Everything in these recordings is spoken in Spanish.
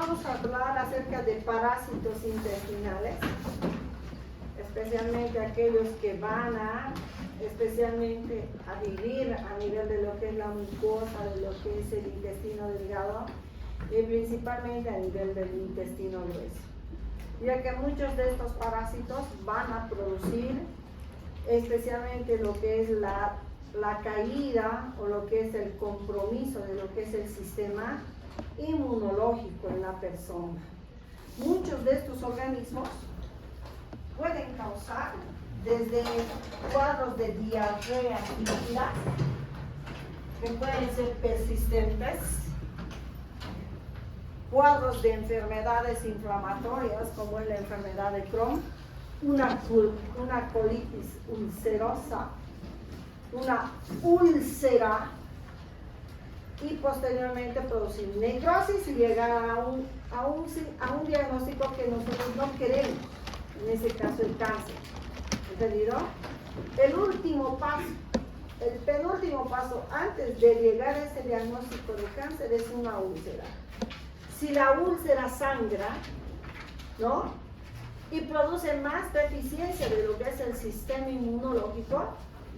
vamos a hablar acerca de parásitos intestinales, especialmente aquellos que van a vivir a nivel de lo que es la mucosa, de lo que es el intestino delgado y principalmente a nivel del intestino grueso, ya que muchos de estos parásitos van a producir especialmente lo que es la caída o lo que es el compromiso de lo que es el sistema inmunológico en la persona. Muchos de estos organismos pueden causar desde cuadros de diarrea líquida, que pueden ser persistentes, cuadros de enfermedades inflamatorias como es la enfermedad de Crohn, una colitis ulcerosa, una úlcera, y posteriormente producir necrosis y llegar a un diagnóstico que nosotros no queremos, en ese caso el cáncer. ¿Entendido? El penúltimo paso antes de llegar a ese diagnóstico de cáncer es una úlcera. Si la úlcera sangra, ¿no?, y produce más deficiencia de lo que es el sistema inmunológico,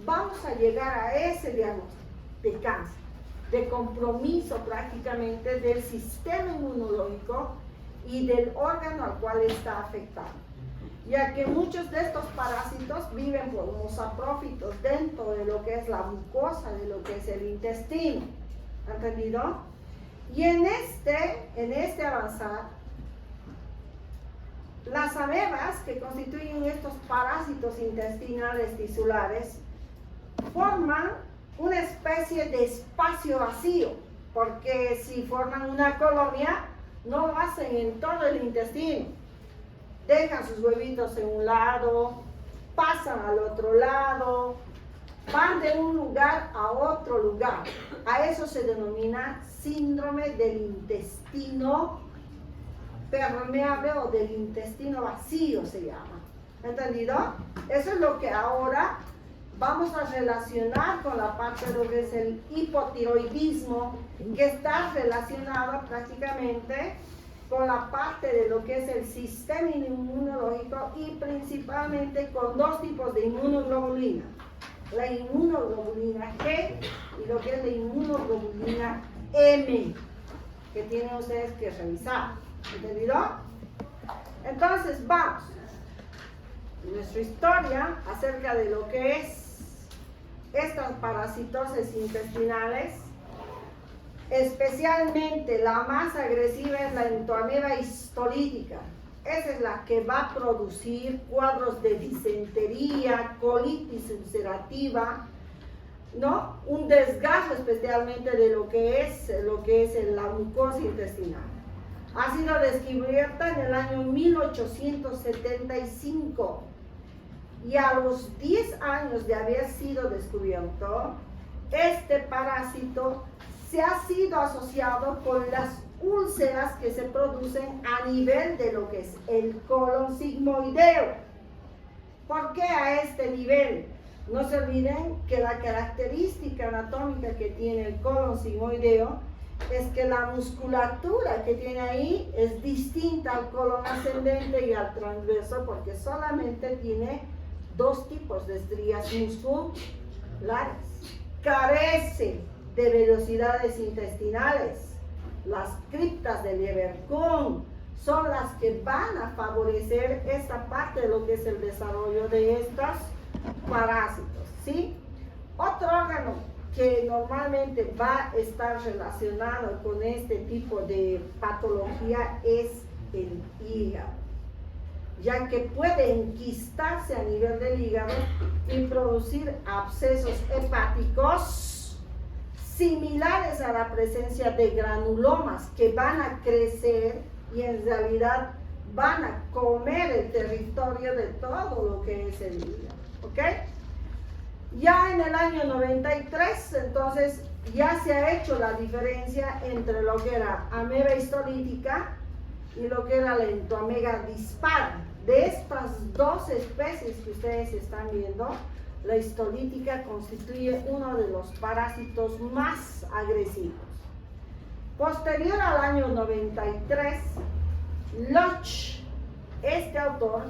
vamos a llegar a ese diagnóstico de cáncer, de compromiso prácticamente del sistema inmunológico y del órgano al cual está afectado, ya que muchos de estos parásitos viven por unos saprófitos dentro de lo que es la mucosa, de lo que es el intestino. ¿Entendido? Y en este avanzar, las amebas que constituyen estos parásitos intestinales tisulares forman una especie de espacio vacío, porque si forman una colonia, no lo hacen en todo el intestino. Dejan sus huevitos en un lado, pasan al otro lado, van de un lugar a otro lugar. A eso se denomina síndrome del intestino permeable o del intestino vacío se llama. ¿Entendido? Eso es lo que ahora vamos a relacionar con la parte de lo que es el hipotiroidismo, que está relacionado prácticamente con la parte de lo que es el sistema inmunológico y principalmente con dos tipos de inmunoglobulina. La inmunoglobulina G y lo que es la inmunoglobulina M, que tienen ustedes que revisar. ¿Entendido? Entonces vamos. Nuestra historia acerca de lo que es estas parasitosis intestinales, especialmente la más agresiva es la entoameba histolítica. Esa es la que va a producir cuadros de disentería, colitis ulcerativa, ¿no? Un desgaste especialmente de lo que es la mucosa intestinal. Ha sido descubierta en el año 1875 y a los 10 años de haber sido descubierto, este parásito se ha sido asociado con las úlceras que se producen a nivel de lo que es el colon sigmoideo. ¿Por qué a este nivel? No se olviden que la característica anatómica que tiene el colon sigmoideo es que la musculatura que tiene ahí es distinta al colon ascendente y al transverso, porque solamente tiene dos tipos de estrías musculares. Carece de velocidades intestinales. Las criptas de Lieberkühn son las que van a favorecer esta parte de lo que es el desarrollo de estos parásitos, ¿sí? Otro órgano que normalmente va a estar relacionado con este tipo de patología es el hígado, ya que puede enquistarse a nivel del hígado y producir abscesos hepáticos similares a la presencia de granulomas que van a crecer y en realidad van a comer el territorio de todo lo que es el hígado, ¿ok? Ya en el año 93, entonces, ya se ha hecho la diferencia entre lo que era ameba histolítica y lo que era la entoameba dispar. De estas dos especies que ustedes están viendo, la histolítica constituye uno de los parásitos más agresivos. Posterior al año 93, Lodge, este autor,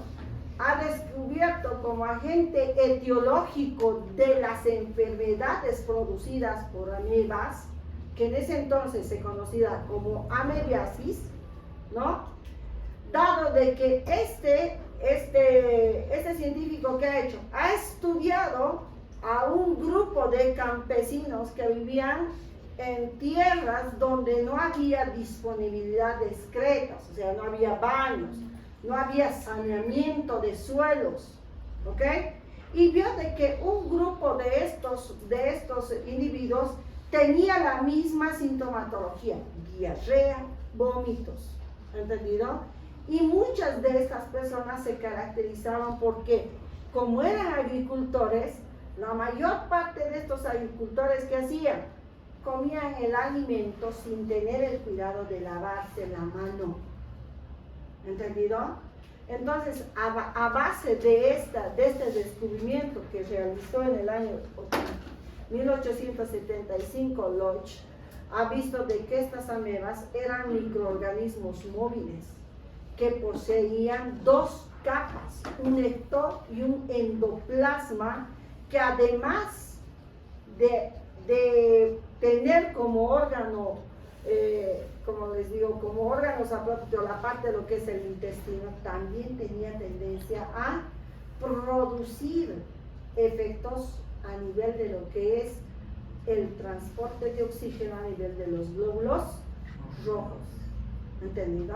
ha descubierto como agente etiológico de las enfermedades producidas por amebas, que en ese entonces se conocía como amebiasis, ¿no? Dado de que este científico que ha hecho, ha estudiado a un grupo de campesinos que vivían en tierras donde no había disponibilidad de excretas, o sea, no había baños, no había saneamiento de suelos, ¿ok? Y vio de que un grupo de estos individuos tenía la misma sintomatología, diarrea, vómitos, ¿entendido? Y muchas de estas personas se caracterizaban porque, como eran agricultores, la mayor parte de estos agricultores, ¿qué hacían? Comían el alimento sin tener el cuidado de lavarse la mano, ¿entendido? Entonces, a base de este descubrimiento que realizó en el año 1875, Lodge ha visto de que estas amebas eran microorganismos móviles que poseían dos capas, un ecto y un endoplasma, que además de tener como órgano, como les digo, como órganos apropiados la parte de lo que es el intestino, también tenía tendencia a producir efectos a nivel de lo que es el transporte de oxígeno a nivel de los glóbulos rojos, ¿entendido?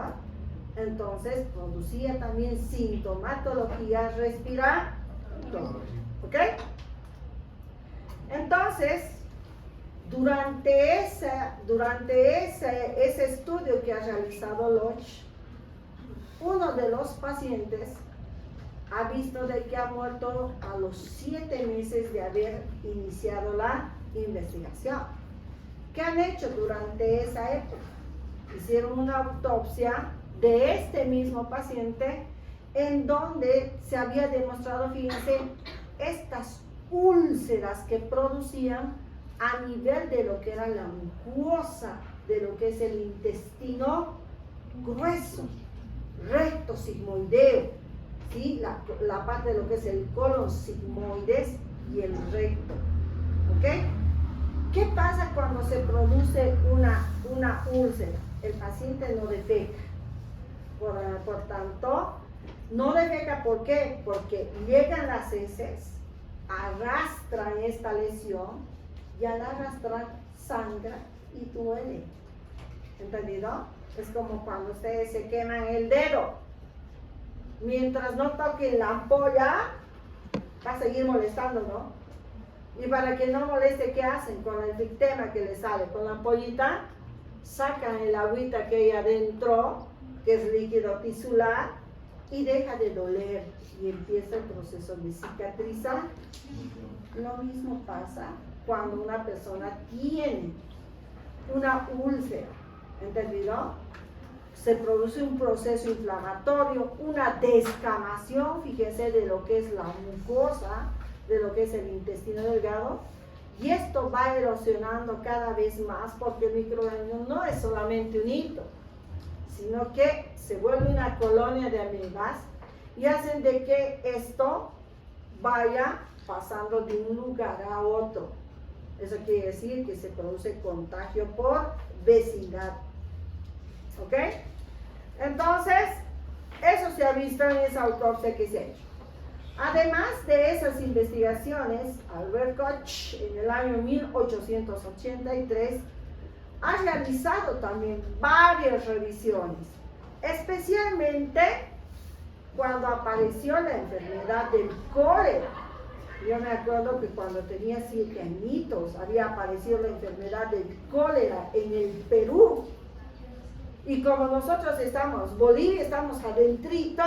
Entonces producía también sintomatología respiratoria, ¿ok? Entonces, durante ese estudio que ha realizado Lodge, uno de los pacientes ha visto de que ha muerto a los 7 meses de haber iniciado la investigación. ¿Qué han hecho durante esa época? Hicieron una autopsia de este mismo paciente en donde se había demostrado, fíjense, estas úlceras que producían a nivel de lo que era la mucosa, de lo que es el intestino grueso, recto sigmoideo, ¿sí? La parte de lo que es el colon sigmoides y el recto, ¿ok? ¿Qué pasa cuando se produce una úlcera? El paciente no defeca, por tanto, no defeca, ¿por qué? Porque llegan las heces, arrastran esta lesión, y al arrastrar sangra y duele, ¿entendido? Es como cuando ustedes se queman el dedo, mientras no toquen la ampolla, va a seguir molestando, ¿no? Y para que no moleste, ¿qué hacen? Con el dictema que le sale, con la ampollita, sacan el agüita que hay adentro, que es líquido tisular, y deja de doler, y empieza el proceso de cicatrizar. Lo mismo pasa cuando una persona tiene una úlcera, ¿entendido? Se produce un proceso inflamatorio, una descamación, fíjense, de lo que es la mucosa, de lo que es el intestino delgado, y esto va erosionando cada vez más, porque el microorganismo no es solamente un hito, sino que se vuelve una colonia de amebas y hacen de que esto vaya pasando de un lugar a otro. Eso quiere decir que se produce contagio por vecindad, ¿ok? Entonces, eso se ha visto en esa autopsia que se ha hecho. Además de esas investigaciones, Albert Koch en el año 1883 ha realizado también varias revisiones, especialmente cuando apareció la enfermedad del cólera. Yo me acuerdo que cuando tenía 7 añitos había aparecido la enfermedad del cólera en el Perú. Y como nosotros estamos, Bolivia, estamos adentrito,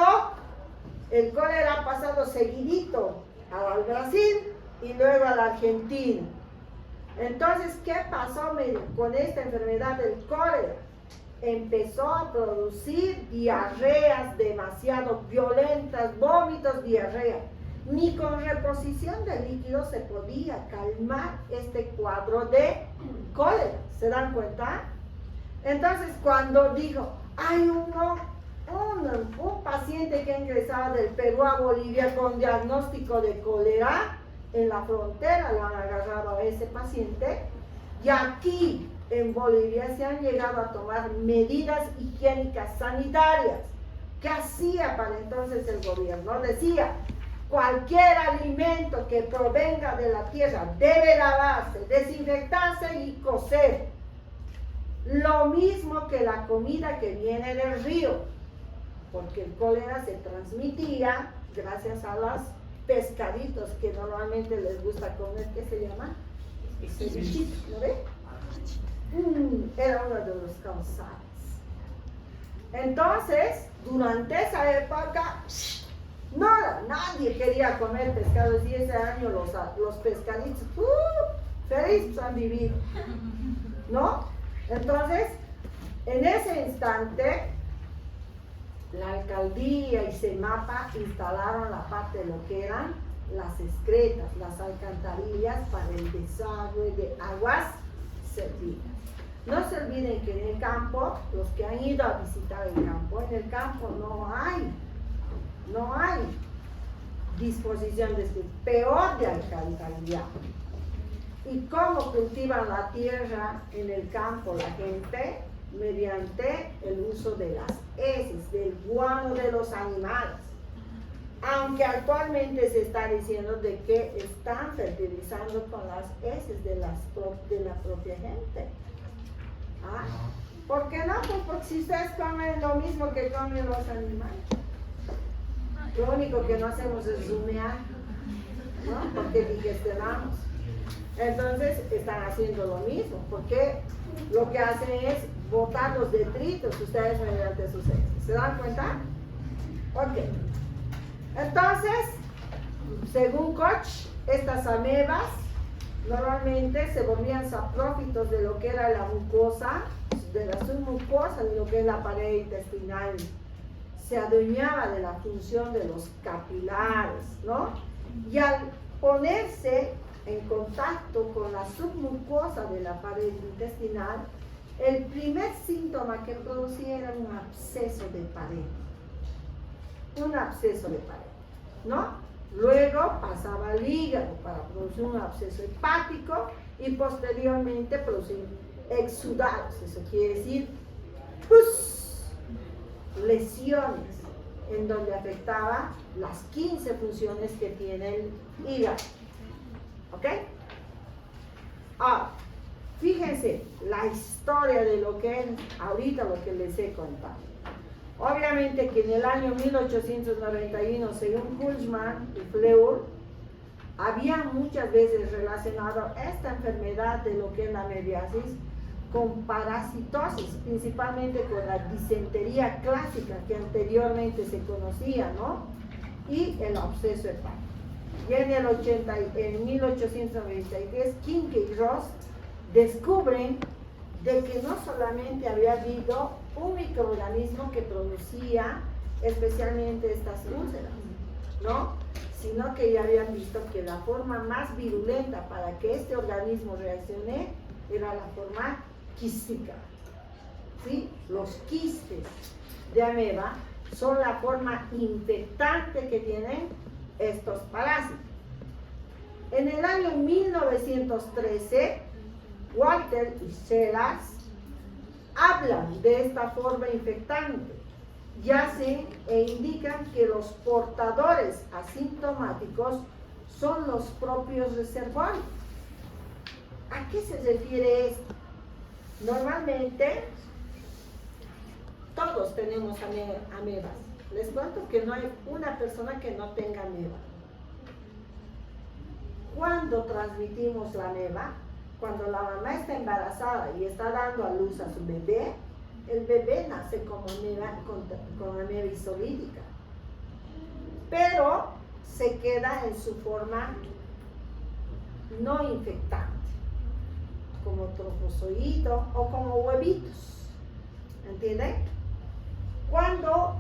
el cólera ha pasado seguidito al Brasil y luego a la Argentina. Entonces, ¿qué pasó con esta enfermedad del cólera? Empezó a producir diarreas demasiado violentas, vómitos, diarrea. Ni con reposición de líquidos se podía calmar este cuadro de cólera. ¿Se dan cuenta? Entonces, cuando dijo, hay un paciente que ingresaba del Perú a Bolivia con diagnóstico de cólera, en la frontera lo han agarrado a ese paciente, y aquí en Bolivia se han llegado a tomar medidas higiénicas sanitarias. ¿Qué hacía para entonces el gobierno? Decía, cualquier alimento que provenga de la tierra debe lavarse, desinfectarse y cocer. Lo mismo que la comida que viene del río, porque el cólera se transmitía gracias a los pescaditos que normalmente les gusta comer. ¿Qué se llama? Cevichito, ¿no ve? Era uno de los causantes. Entonces, durante esa época, nadie quería comer pescado, y ese año los pescaditos, felices han vivido, ¿no? Entonces, en ese instante, la alcaldía y CEMAPA instalaron la parte de lo que eran las excretas, las alcantarillas para el desagüe de aguas servidas. No se olviden que en el campo, los que han ido a visitar el campo, en el campo no hay disposición de este, peor de alcantarillado. ¿Y cómo cultivan la tierra en el campo la gente? Mediante el uso de las heces, del guano de los animales. Aunque actualmente se está diciendo de que están fertilizando con las heces de la propia gente. ¿Ah? ¿Por qué no? Pues porque si ustedes comen lo mismo que comen los animales, lo único que no hacemos es zumear, ¿no? Porque digestionamos. Entonces están haciendo lo mismo, porque lo que hacen es botar los detritos ustedes mediante sus heces. ¿Se dan cuenta? Ok. Entonces, según Koch, estas amebas normalmente se volvían saprófitos de lo que era la mucosa, de la submucosa, de lo que es la pared intestinal. Se adueñaba de la función de los capilares, ¿no? Y al ponerse en contacto con la submucosa de la pared intestinal, el primer síntoma que producía era un absceso de pared. Un absceso de pared, ¿no? Luego pasaba al hígado para producir un absceso hepático y posteriormente producir exudados. Eso quiere decir, lesiones en donde afectaba las 15 funciones que tiene el hígado. ¿Ok? Ahora, fíjense la historia de lo que es ahorita lo que les he contado. Obviamente que en el año 1891, según Hulsmann y Fleur, había muchas veces relacionado esta enfermedad de lo que es la amebiasis con parasitosis, principalmente con la disentería clásica que anteriormente se conocía, ¿no? Y el absceso hepático. Y en 1893, King y Ross descubren de que no solamente había habido un microorganismo que producía especialmente estas úlceras, ¿no? Sino que ya habían visto que la forma más virulenta para que este organismo reaccione era la forma quística, ¿sí? Los quistes de ameba son la forma infectante que tienen estos parásitos. En el año 1913, Walter y Sheras hablan de esta forma infectante y hacen e indican que los portadores asintomáticos son los propios reservorios. ¿A qué se refiere esto? Normalmente todos tenemos amebas. Les cuento que no hay una persona que no tenga ameba. ¿Cuándo transmitimos la ameba? Cuando la mamá está embarazada y está dando a luz a su bebé, el bebé nace como ameba, con ameba isolítica, pero se queda en su forma no infectante, como trofozoito o como huevitos, ¿entienden? Cuando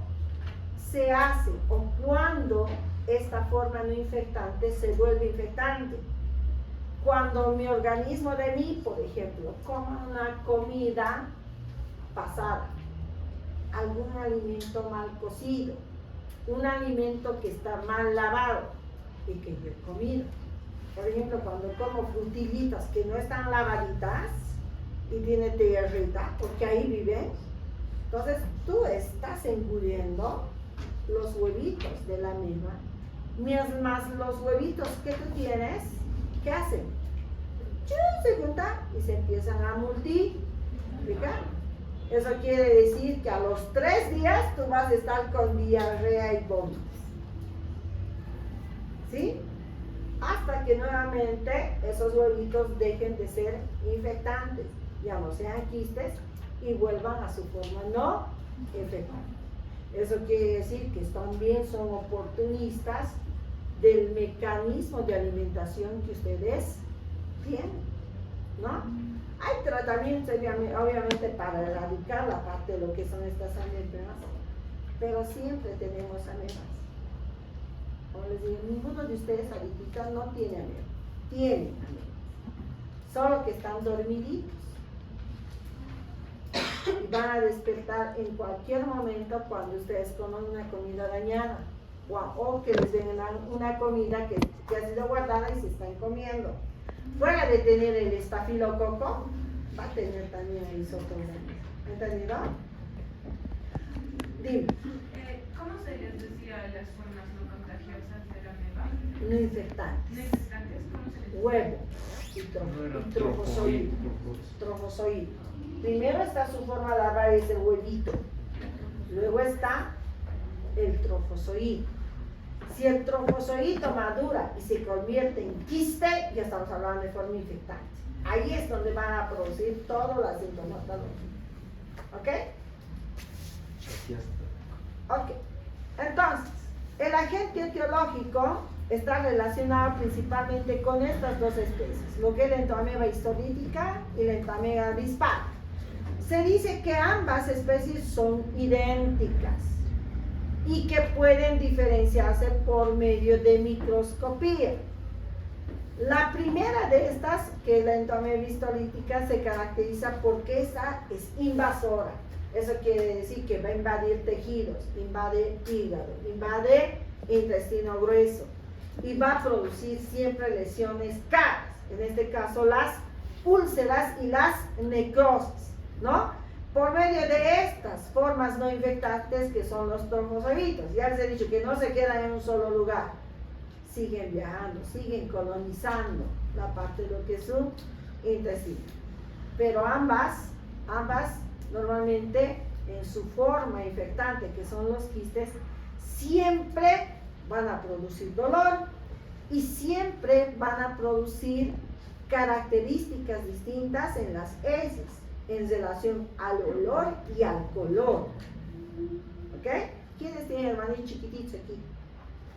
se hace o cuando esta forma no infectante se vuelve infectante, cuando mi organismo de mí, por ejemplo, coma una comida pasada algún alimento mal cocido, un alimento que está mal lavado y que yo he comido. Por ejemplo, cuando como frutillitas que no están lavaditas y tiene tierrita, porque ahí viven, entonces tú estás engulliendo los huevitos de la misma. Más los huevitos que tú tienes, ¿qué hacen? Se juntan y se empiezan a multiplicar. Eso quiere decir que a los 3 días tú vas a estar con diarrea y vómitos. ¿Sí? Hasta que nuevamente esos huevitos dejen de ser infectantes, ya no sean quistes y vuelvan a su forma no infectante. Eso quiere decir que también son oportunistas del mecanismo de alimentación que ustedes tienen, ¿no? Hay tratamientos obviamente para erradicar la parte de lo que son estas amebas, pero siempre tenemos amebas. Como les digo, ninguno de ustedes ahorita no tiene amebas, tienen amebas, solo que están dormiditos y van a despertar en cualquier momento cuando ustedes coman una comida dañada o que les den una comida que ha sido guardada y se están comiendo. Fuera de tener el estafilococo, va a tener también el isótomo. ¿Entendido? Dime. ¿Cómo se les decía las formas no contagiosas de la ameba? No infectantes. ¿No infectantes? ¿Cómo se les decía? Huevo y trofozoide. Trofozoide. Primero está su forma larval, es el huevito. Luego está el trofozoide. Si el trofozoito madura y se convierte en quiste, ya estamos hablando de forma infectante. Ahí es donde van a producir toda la sintomatología. ¿Ok? Ok. Entonces, el agente etiológico está relacionado principalmente con estas dos especies, lo que es la entoameba histolítica y la entoameba avispal. Se dice que ambas especies son idénticas y que pueden diferenciarse por medio de microscopía. La primera de estas, que es la entoameba histolítica, se caracteriza porque esa es invasora. Eso quiere decir que va a invadir tejidos, invade hígado, invade intestino grueso y va a producir siempre lesiones caras, en este caso las úlceras y las necrosis, ¿no? Por medio de estas formas no infectantes que son los trofozoitos. Ya les he dicho que no se quedan en un solo lugar, siguen viajando, siguen colonizando la parte de lo que es su intestino. Pero ambas normalmente en su forma infectante, que son los quistes, siempre van a producir dolor y siempre van a producir características distintas en las heces en relación al olor y al color. ¿Ok? ¿Quiénes tienen hermanitos chiquititos aquí?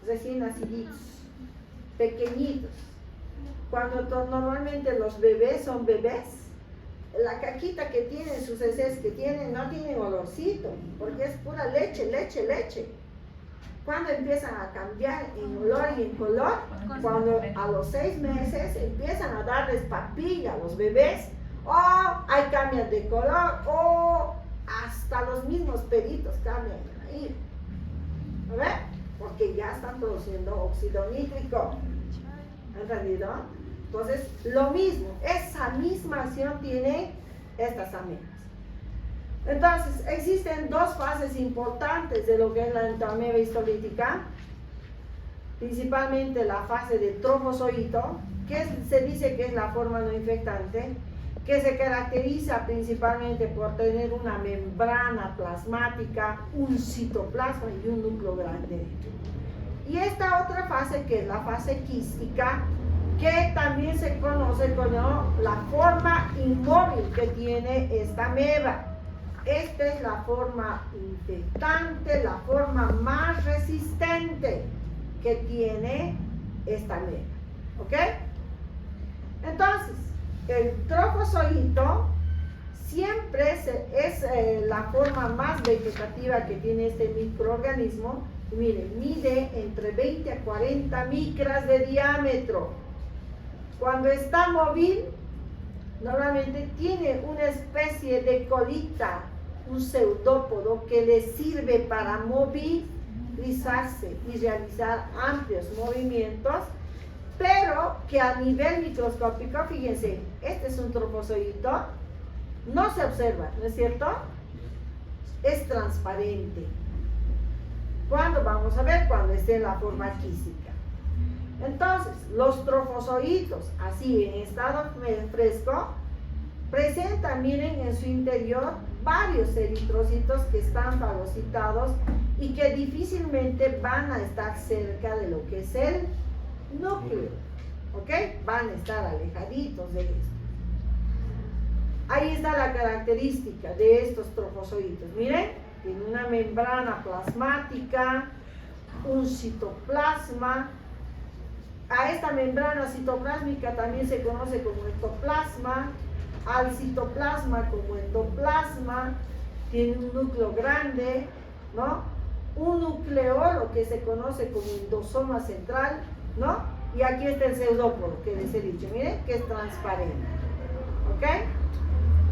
Recién naciditos, pequeñitos. Cuando normalmente los bebés son bebés, la caquita que tienen, sus heces que tienen, no tienen olorcito, porque es pura leche, leche, leche. Cuando empiezan a cambiar en olor y en color, cuando a los 6 meses empiezan a darles papilla a los bebés, o hay cambios de color, o hasta los mismos pelitos cambian ahí. ¿A ver? Porque ya están produciendo óxido nítrico. ¿Entendido? Entonces, lo mismo, esa misma acción tiene estas amebas. Entonces, existen dos fases importantes de lo que es la entoameba histolítica, principalmente la fase de trofozoito, que se dice que es la forma no infectante, que se caracteriza principalmente por tener una membrana plasmática, un citoplasma y un núcleo grande. Y esta otra fase, que es la fase quística, que también se conoce como la forma inmóvil que tiene esta ameba. Esta es la forma infectante, la forma más resistente que tiene esta ameba. ¿Ok? Entonces, el trofozoito siempre es la forma más vegetativa que tiene este microorganismo. Miren, mide entre 20 a 40 micras de diámetro. Cuando está móvil, normalmente tiene una especie de colita, un pseudópodo que le sirve para movilizarse y realizar amplios movimientos, pero que a nivel microscópico, fíjense, este es un trofozoito, no se observa, ¿no es cierto? Es transparente. ¿Cuándo vamos a ver? Cuando esté en la forma quística. Entonces, los trofozoitos, así en estado fresco, presentan, miren, en su interior varios eritrocitos que están fagocitados y que difícilmente van a estar cerca de lo que es el núcleo, ¿ok? Van a estar alejaditos de esto. Ahí está la característica de estos trofozoitos. Miren, tiene una membrana plasmática, un citoplasma. A esta membrana citoplásmica también se conoce como ectoplasma, al citoplasma como endoplasma, tiene un núcleo grande, ¿no? Un nucleolo que se conoce como endosoma central, ¿no? Y aquí está el pseudópodo que les he dicho, miren, que es transparente, ¿ok?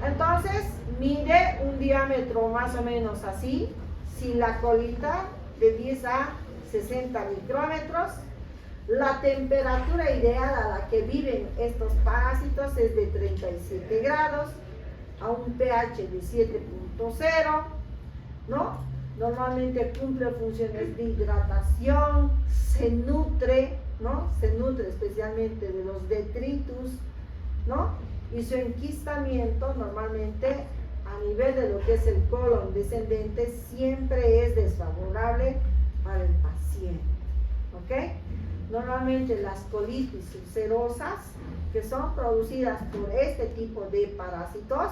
Entonces, mide un diámetro más o menos así, sin la colita, de 10 a 60 micrómetros. La temperatura ideal a la que viven estos parásitos es de 37 grados, a un pH de 7.0, ¿no? Normalmente cumple funciones de hidratación, se nutre, ¿no? Se nutre especialmente de los detritus, ¿no? Y su enquistamiento normalmente a nivel de lo que es el colon descendente siempre es desfavorable para el paciente, ¿ok? Normalmente las colitis ulcerosas que son producidas por este tipo de parásitos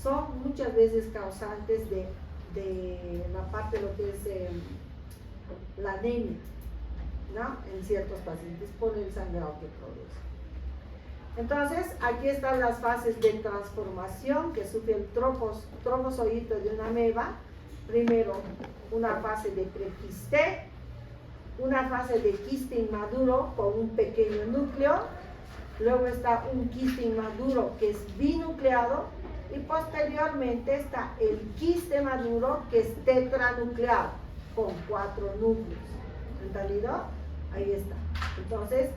son muchas veces causantes de la parte de lo que es la anemia, ¿no? En ciertos pacientes por el sangrado que produce. Entonces, aquí están las fases de transformación que sufre el trofozoito de una ameba. Primero, una fase de prequiste, una fase de quiste inmaduro con un pequeño núcleo, luego está un quiste inmaduro que es binucleado y posteriormente está el quiste maduro que es tetranucleado con 4 núcleos. ¿Entendido? Ahí está. Entonces,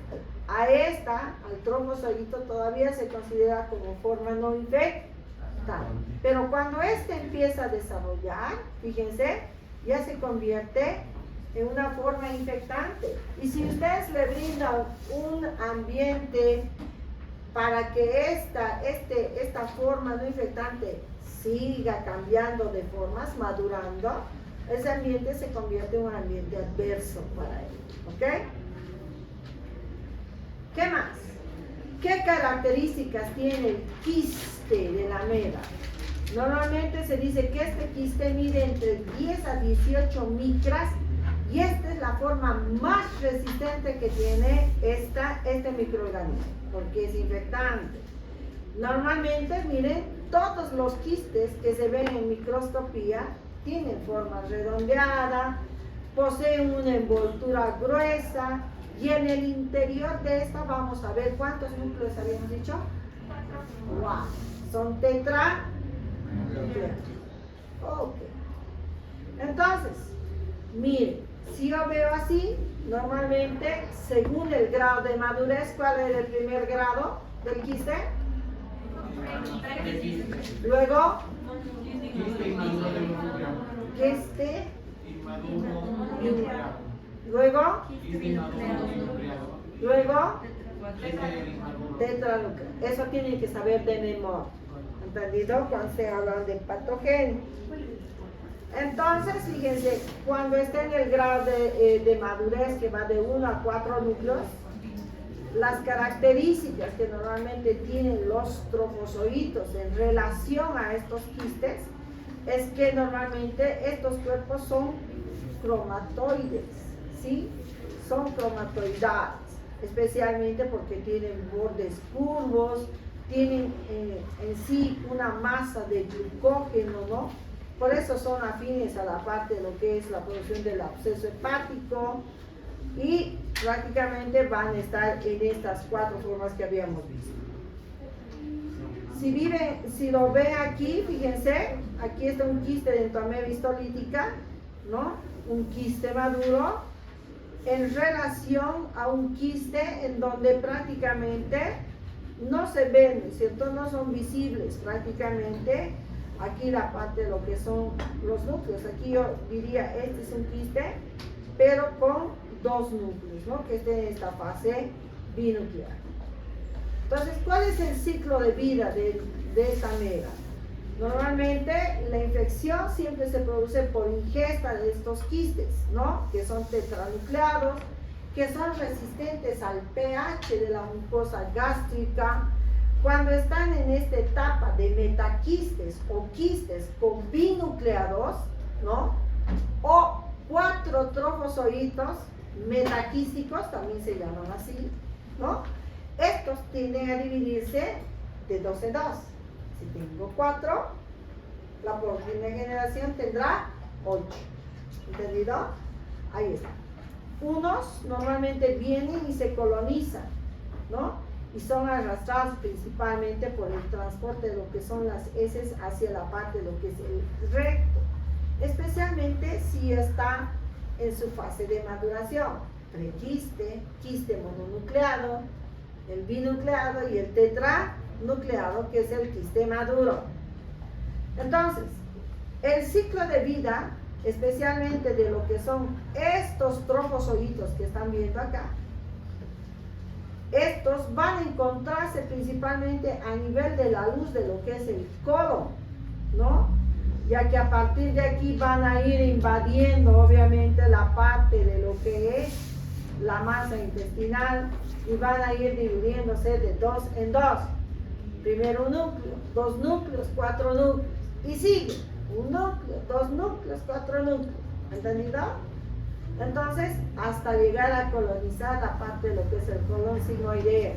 al trofozoito todavía se considera como forma no infectada. Pero cuando este empieza a desarrollar, fíjense, ya se convierte en una forma infectante. Y si ustedes le brindan un ambiente para que esta forma no infectante siga cambiando de formas, madurando, ese ambiente se convierte en un ambiente adverso para él. ¿Ok? ¿Qué más? ¿Qué características tiene el quiste de la ameba? Normalmente se dice que este quiste mide entre 10 a 18 micras y esta es la forma más resistente que tiene este microorganismo, porque es infectante. Normalmente, miren, todos los quistes que se ven en microscopía tienen forma redondeada, poseen una envoltura gruesa y en el interior de esta vamos a ver cuántos núcleos habíamos dicho. 4. Wow, son tetranucleados. Ok. Entonces, miren, si yo veo así, normalmente, según el grado de madurez, ¿cuál es el primer grado del quiste? Luego, quiste inmaduro. Luego, tetranucleado. Eso tienen que saber de memoria. ¿Entendido? Cuando se habla de patógeno. Entonces, fíjense, cuando está en el grado de madurez que va de 1 a 4 núcleos, las características que normalmente tienen los trofozoitos en relación a estos quistes es que normalmente estos cuerpos son cromatoides, ¿sí? Son cromatoidales, especialmente porque tienen bordes curvos, tienen en sí una masa de glucógeno, ¿no? Por eso son afines a la parte de lo que es la producción del absceso hepático y prácticamente van a estar en estas 4 formas que habíamos visto. Si lo ven aquí, fíjense, aquí está un quiste de entoameba histolítica, ¿no? Un quiste maduro en relación a un quiste en donde prácticamente no se ven, ¿no es cierto? No son visibles prácticamente aquí la parte de lo que son los núcleos. Aquí yo diría, este es un quiste, pero con dos núcleos, ¿no? Que esté en esta fase binuclear. Entonces, ¿cuál es el ciclo de vida de esta ameba? Normalmente la infección siempre se produce por ingesta de estos quistes, ¿no? Que son tetranucleados, que son resistentes al pH de la mucosa gástrica. Cuando están en esta etapa de metaquistes o quistes con binucleados, ¿no? O 4 trofozoitos metaquísticos, también se llaman así, ¿no? Estos tienden a dividirse de 2 en 2. Si tengo 4, la próxima generación tendrá 8. ¿Entendido? Ahí está. Unos normalmente vienen y se colonizan, ¿no? Y son arrastrados principalmente por el transporte de lo que son las heces hacia la parte de lo que es el recto, especialmente si está en su fase de maduración, prequiste, quiste mononucleado, el binucleado y el tetranucleado, que es el quiste maduro. Entonces, el ciclo de vida, especialmente de lo que son estos trofozoitos que están viendo acá, estos van a encontrarse principalmente a nivel de la luz de lo que es el colon, ¿no? Ya que a partir de aquí van a ir invadiendo obviamente la parte de lo que es la masa intestinal y van a ir dividiéndose de 2 en 2. Primero un núcleo, 2 núcleos, 4 núcleos y sigue un núcleo, 2 núcleos, 4 núcleos. ¿Entendido? Entonces, hasta llegar a colonizar la parte de lo que es el colon sigmoideo.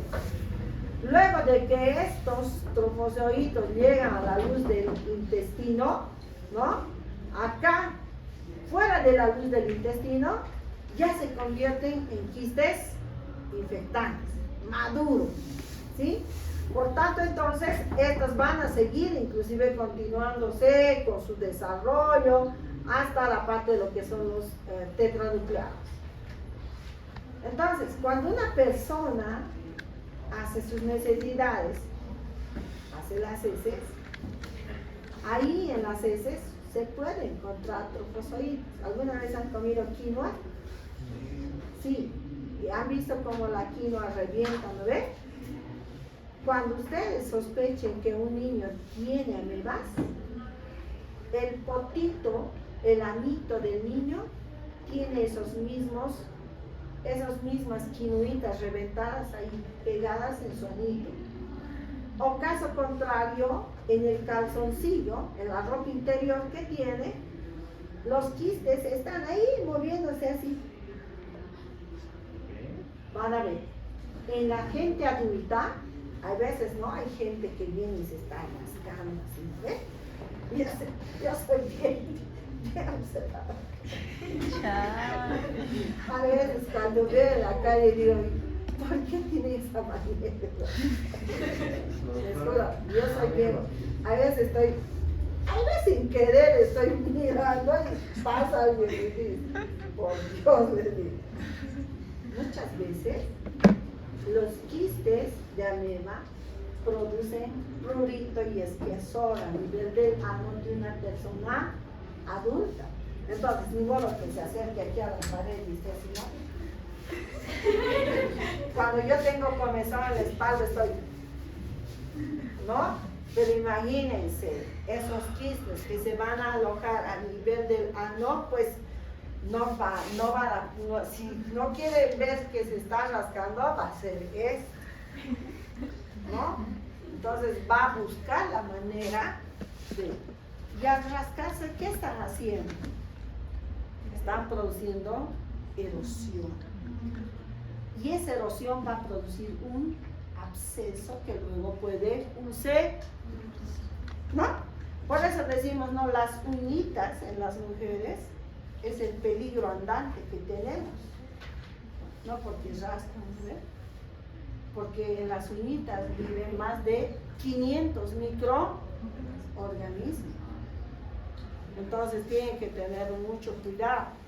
Luego de que estos trofozoitos llegan a la luz del intestino, ¿no? Acá, fuera de la luz del intestino, ya se convierten en quistes infectantes, maduros, ¿sí? Por tanto, entonces, estos van a seguir inclusive continuándose con su desarrollo hasta la parte de lo que son los tetranucleados. Entonces, cuando una persona hace sus necesidades, hace las heces, ahí en las heces se puede encontrar trofozoitos. ¿Alguna vez han comido quinoa? Sí. ¿Y han visto cómo la quinoa revienta, no ve? Cuando ustedes sospechen que un niño tiene amebas, el potito, el anito del niño, tiene esas mismas quinoitas reventadas ahí, pegadas en su anito. O caso contrario, en el calzoncillo, en la ropa interior que tiene, los quistes están ahí moviéndose así. Van a ver, en la gente adulta, a veces no hay gente que viene y se está rascando así, ¿ves? Yo soy bien observada. A veces cuando veo en la calle digo, ¿por qué tiene esa manera? Les juro, yo soy bien. A veces sin querer estoy mirando y pasa alguien y dice, por Dios, les digo. Muchas veces los quistes de ameba producen prurito y esquiazor a nivel del ano de una persona adulta. Entonces, ni modo que se acerque aquí a la pared y esté así, ¿no? Cuando yo tengo comezón en la espalda estoy, ¿no? Pero imagínense, esos quistes que se van a alojar a nivel del ano, pues si no quiere ver que se está rascando, va a ser esto, ¿no? Entonces va a buscar la manera de, y al rascarse, ¿qué están haciendo? Están produciendo erosión. Y esa erosión va a producir un absceso que luego puede ulcer, ¿no? Por eso decimos, ¿no? Las uñitas en las mujeres es el peligro andante que tenemos, no porque rascan, ¿eh? Porque en las uñitas viven más de 500 microorganismos. Entonces tienen que tener mucho cuidado.